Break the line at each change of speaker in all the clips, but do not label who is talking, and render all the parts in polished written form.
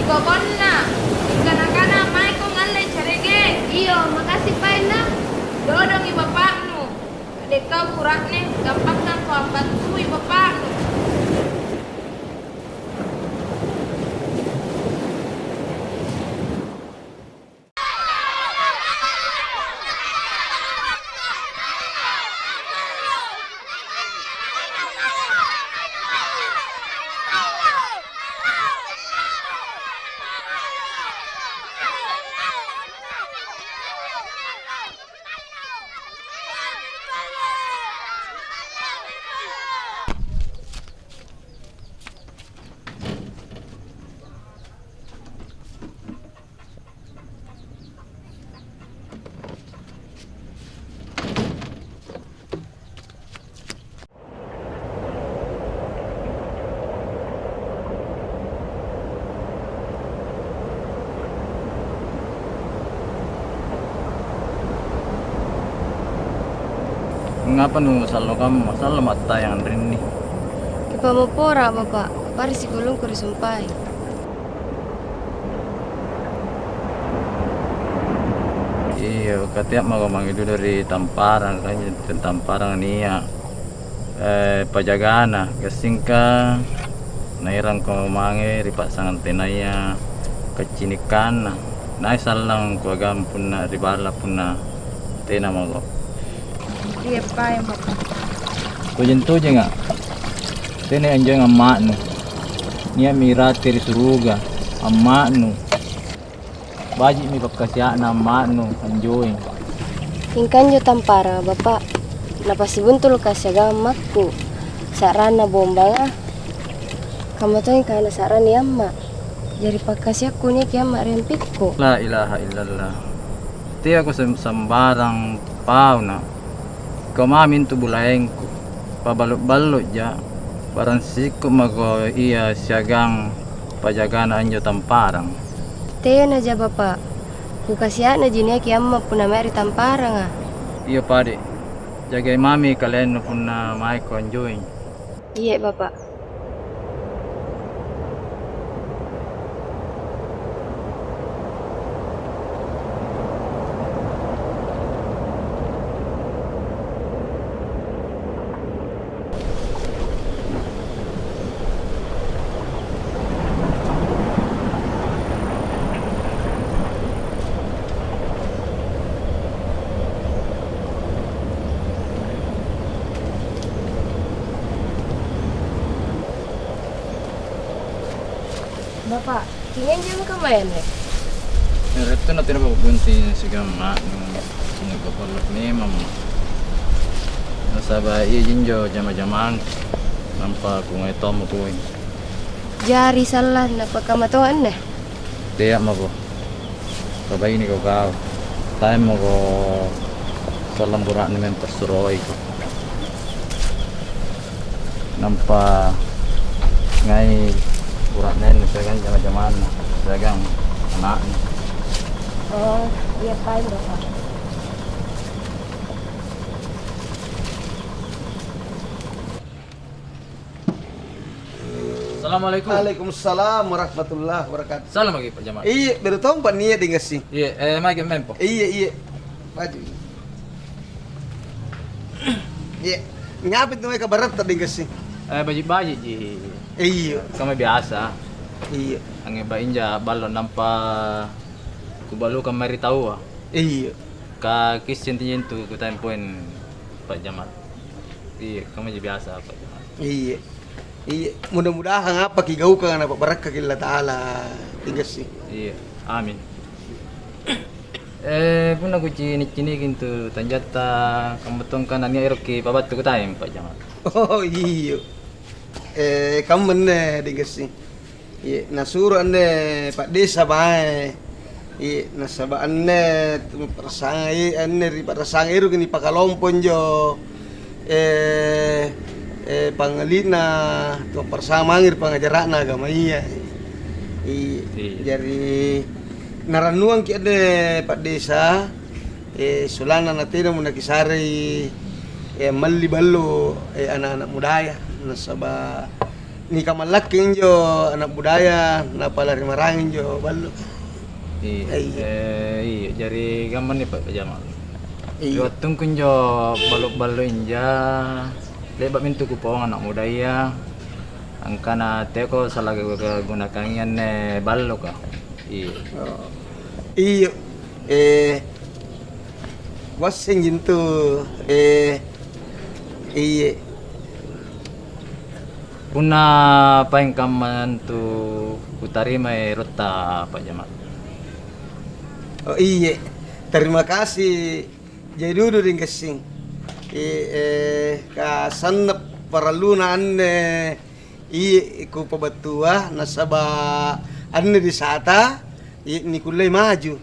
Gogonna, ikana-kana mai ko ngalle carege. Iyo, makasih paina. Dodong i bapaknu. Adek kau kurakne, gampang na ko bantu i bapaknu.
Ngapa nu salo kamu masalah mata yang rini?
Ipamopora bapak, pari si gulung ko risumpay.
Iya, katiak mau mangidu dari Tamparan kan Tamparan nia pajagana kesingka nairang ko mange ripak sangan tenaya kecinikan na salang ko agam punna ribala punna tena mago.
Iya pa bapak.
Tujin nga. Tene anjay nga maano. Niya mirati ri suruga. Ang maano. Baji mi pagkasya na maano anjoy.
Ingkanyo tampara bapak. Napasibuntul ka siya gamakku. Sarana bomba nga. Kamu to yung kana saran ni amma. Jadi pagkasya ko niya kaya mariampik ko.
La ilaha illallah. Ti ako sambarang pau na. Kamamin tu bulaeng ko. Pabalot-balot ja. Parang siko mago iya siagang pajagana anjo Tamparang.
Teo na dya bapak. Kukasya na dyan niya kaya amma po na meri tampara nga.
Iyo pade. Jagay mami kalen pun na mai ko anjoy.
Iya bapak. Bapak, tingin dyan ka mayan eh.
Reto na tinapabunti sigang ma nung sinagpapalok ni mama. Nasaba iya jinjo jama-jamaan nampa kung ito mo tuwing.
Jari salah na pagkamatuan na.
Tiyak mo ko. Kabay ni ko kao. Tayo mo ko salam burak ni men pasuroy ko. Nampa ngay burak nen sagang jama-jamaan sagang anak ni.
Oh, iya pa yun bapak.
Assalamualaikum.
Waalaikumsalam warahmatullahi wabarakatuh.
Salam lagi Pak Jamal.
Iya, berutong pa niya dingas sih.
Iya, mai men po.
Iya. Maju. Iya, ngapit na may kabarat ta dingas sih.
Baji-baji ji.
Iya.
Kami biasa.
Iya.
Ang iba inja balon nampa kubalo ka mari tahu ah.
Iya.
Ka kisin tin tu ku tempoin Pak Jamal. Iya, kami je biasa Pak Jamal.
Iya. Iya, mudah-mudahan apa kigau ka na barakah killa taala dingas sih.
Iya, amin. Pun aku cini gitu tanjata kamu tong kan ani eroki pabat ku tayem Pak Jamal.
Oh iya. Kamu mana dingas sih. Iya, nasuru ane Pak Desa bae. Iya, nasaba ane perasaan ane ri perasaan eru kini pakalompon jo. Pangalina tu persamangir pangajarana agama iya. Jadi naranuang ki ade Pak Desa sulana natina muna kisari malli ballo anak-anak muda ya nasaba ni kamalaking jo anak budaya na palari marangin jo ballo.
Iya, jadi gaman nih Pak Jamal.
Iya.
Waktu kunjo balok-balok inja, lebat mintu kupong anak muda ya. Angkana teko salah gunakan yan balok ka. Iya.
Oh. Iyo. Wasing gintu. Iya.
Puna paing kaman tu utari may rota Pak Jamal.
Oh iya. Terima kasih. Jadi dulu ring kesing. Kasanap paralunan iku pabatua nasaba anne di sata ni kulay maju.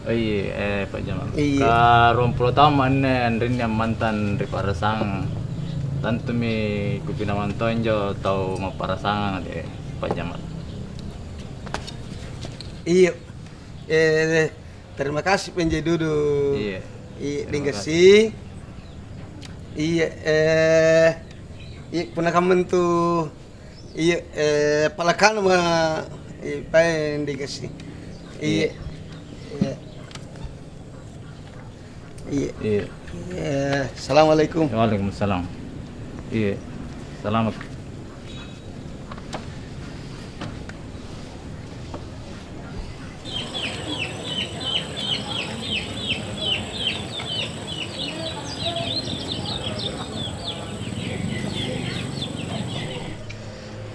Oh iya, Pak Jamal.
Iya.
Ka 20 tahun andrin yang mantan di Parasang. Tantu mi kupinamantoin jo tau maparasangan de Pak Jamal.
Iya. Terima kasih penjedudu.
Iya.
Iya,
Terima
dingkasi. Iya, iya puna kamen tu iya palakan ma pen dingkasi. Iya. Iya. Iya.
Iya.
Assalamualaikum.
Waalaikumsalam. Iya. Selamat.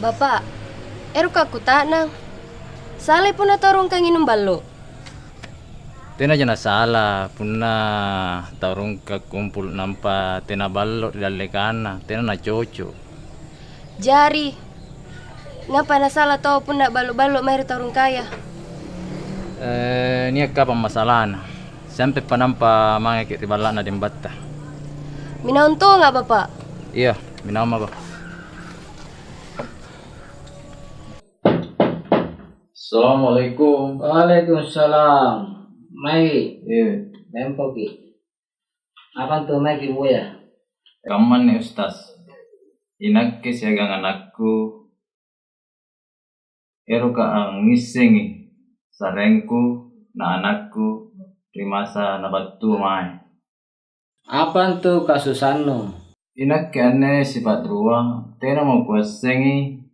Bapak, eruka ku tanang. Sale pun natorong kang inum balo.
Tena jana salah puna tarung ka kumpul nampa tena ballo dalle kana tena na coco.
Jari, ngapa na salah tau pun nak balo-balo mayroon tarong kaya.
Ni ka pamasalana. Sampai panampa mga kitibala na din bata.
Minaunto nga bapak.
Iya, minama ba. Assalamualaikum.
Waalaikumsalam. Mai,
Iya.
mempo ki. Apa tuh mai ki buya?
Kaman nih Ustaz. Inakke siagang anakku. Ero ka ang ngisingi sarengku na anakku di masa nabatu mai.
Apa tuh kasusanno?
Inakke ane sifat ruang tena mau kuasengi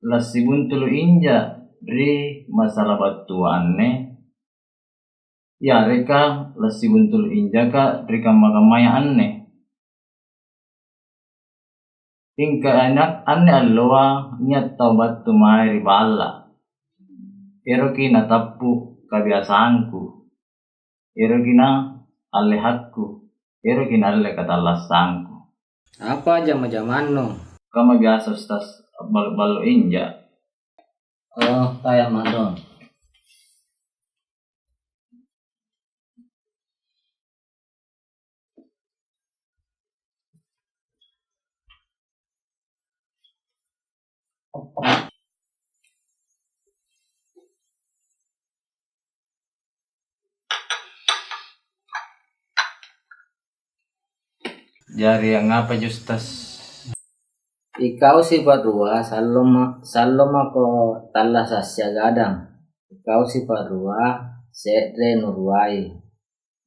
lasibun tulu inja ri masalah batu ane. Ya reka lasibun tulu inja ka rika makamaya ane. Tingka anak ane alloa niat tau batu mai ribala. Eroki natapu kebiasaanku. Eroki na alehakku. Eroki na ale katalasangku.
Apa jama-jamanno?
Kama biasa Ustaz balo-balo inja.
Oh, kayak mandon.
Jari yang apa Justas?
Ikaw si Padua salom ako tala sa gadang. Ikaw si Padua sedre nurwai.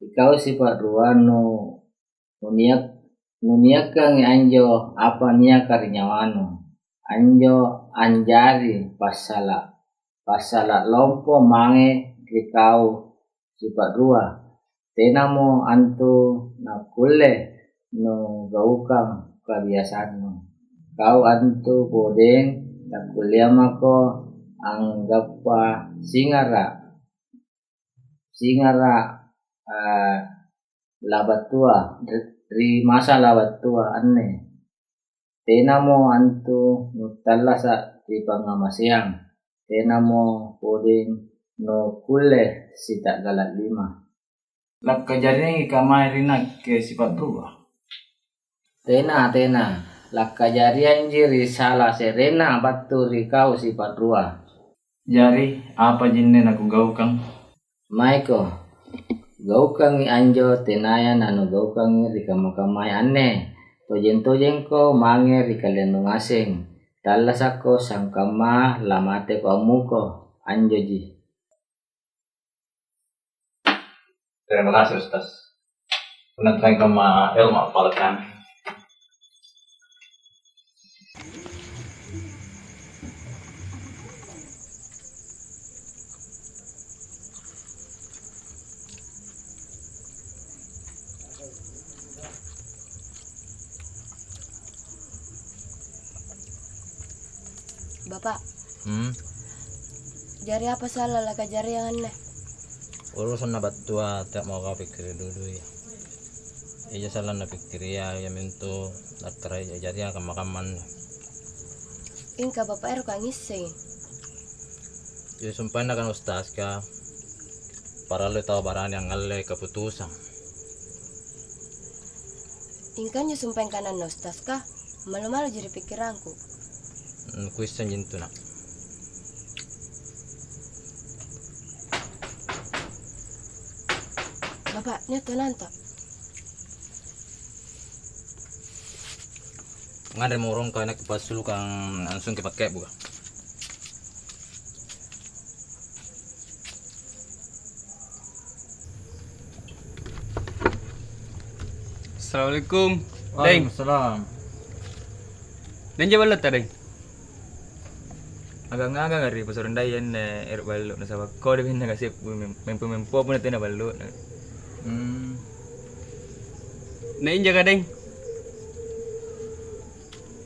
Ikaw si Padua nuniak kang anjo apa niya karinyawano. Anjo anjari pasala lompo mange ikaw si Padua. Tenamo antu na kule no gaukang kebiasaan no. Kau antu bodeng tak kuliah mako anggap pa singara labatua dari masa labatua anne tenamo antu nutalla sa di pangamasiang tenamo bodeng no kule sita galat 5
Lak kejadian kamay rinak ke sifat berubah.
tena lakajarian jiri salah serena batu rikau si Padua.
Jari apa jinne aku gaukang?
Maiko gaukang anjo tenayan anu gaukang rika makamay anne tojen ko mange rika lenong asing Talas ako sangkama lamate ko amuko anjoji.
Terima kasih Ustaz. Penonton kama ilmu palakan.
Bapak,
Hmm.
jari apa salah lah jari yang aneh?
Urusan na batua tak mau kau pikir dulu ya. Iya salah na pikir ya mintu nakrai jadi akan makaman.
Inka bapak eru kang iseng.
Ya sumpah na kan Ustaz ka para lu tahu barang yang ngale keputusan.
Inkan nyo sumpah kanan na ustas kah? Malu-malu jadi pikiranku.
Kuisan jintu na.
Bapak, nyo nanto.
Ngade mo rong ka nak pasul kang langsung kipakai buka.
Assalamualaikum. Deng,
Waalaikumsalam.
dan jawab lo tadi. Agak ngaga ngari pas orang dayan er balu na sabak ko de na kasi mempo pun na balu.
Hmm.
Na inja ka deng.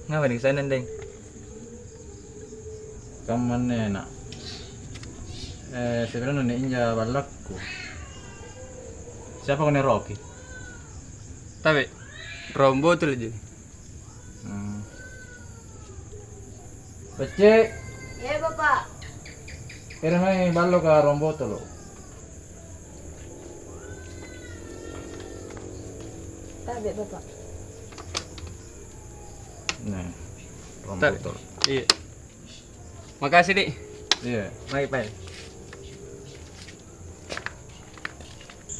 Nga ba ni sana deng?
Kaman na. Sebenarnya ni inja balakku. Siapa kau ni Rocky?
Tapi rombo tu aja.
Hmm. Becek,
Ya bapak.
kirim ay balo ka rombo tolo.
Tabe bapak.
Nah, rombo
Tapi.
tolo.
Iya. Makasih dik.
Iya.
Mari pai.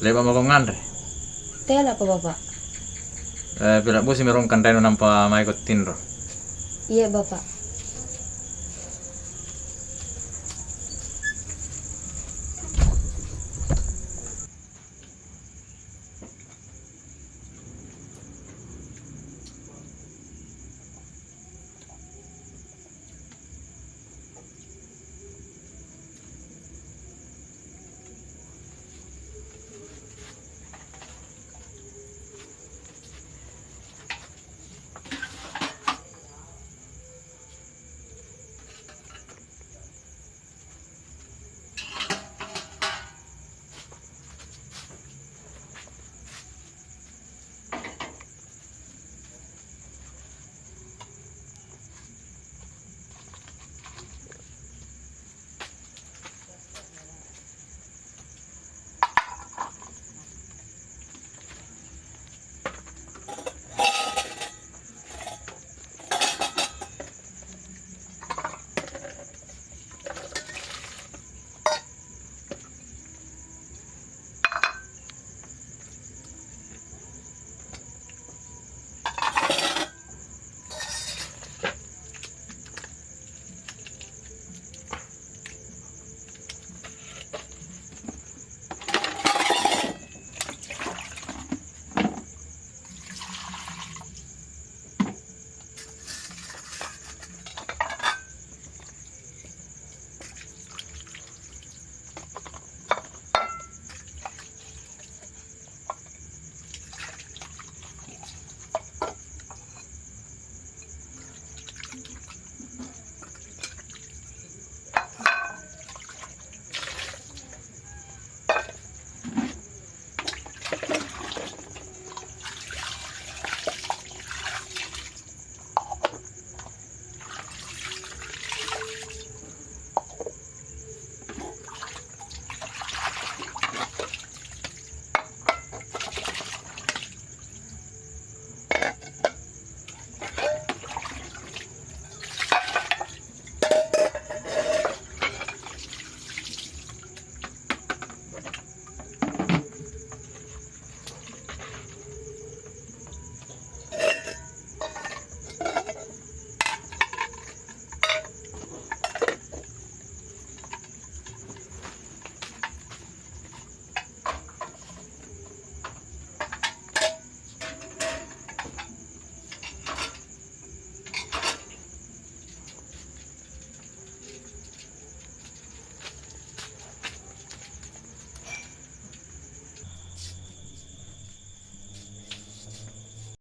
Leba mo kong ngandre.
Tela apa bapak?
Bila busi merong kandai nampa mai ko tinro.
Iya bapak.